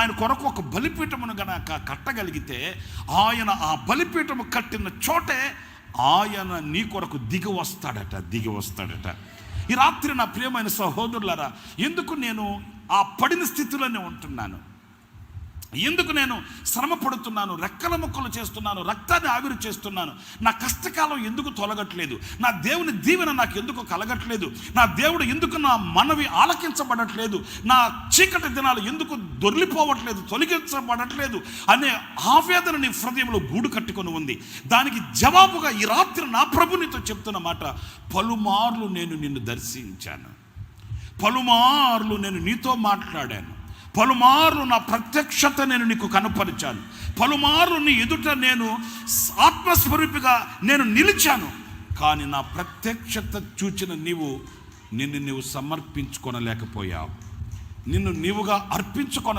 ఆయన కొరకు ఒక బలిపీఠమును గనక కట్టగలిగితే, ఆయన ఆ బలిపీఠము కట్టిన చోటే ఆయన నీ కొరకు దిగి వస్తాడట. ఈ రాత్రి నా ప్రియమైన సహోదరులారా, ఎందుకు నేను ఆ పడిన స్థితిలోనే ఉంటున్నాను? ఎందుకు నేను శ్రమ పడుతున్నాను, రెక్కల ముక్కలు చేస్తున్నాను, రక్తాన్ని ఆవిరి చేస్తున్నాను? నా కష్టకాలం ఎందుకు తొలగట్లేదు? నా దేవుని దీవెన నాకు ఎందుకు కలగట్లేదు? నా దేవుడు ఎందుకు నా మనవి ఆలకించబడట్లేదు? నా చీకటి దినాలు ఎందుకు దొర్లిపోవట్లేదు, తొలగించబడట్లేదు అనే ఆవేదన నీ హృదయంలో గూడు కట్టుకొని ఉంది. దానికి జవాబుగా ఈ రాత్రి నా ప్రభు నీతో చెప్తున్న మాట, పలుమార్లు నేను నిన్ను దర్శించాను, పలుమార్లు నేను నీతో మాట్లాడాను, పలుమార్లు నా ప్రత్యక్షత నేను నీకు కనపరిచాను, పలుమార్లు నీ ఎదుట నేను ఆత్మస్వరూపిగా నేను నిలిచాను. కానీ నా ప్రత్యక్షత చూచిన నిన్ను నీవు సమర్పించుకొనలేకపోయావు, నిన్ను నీవుగా అర్పించుకొన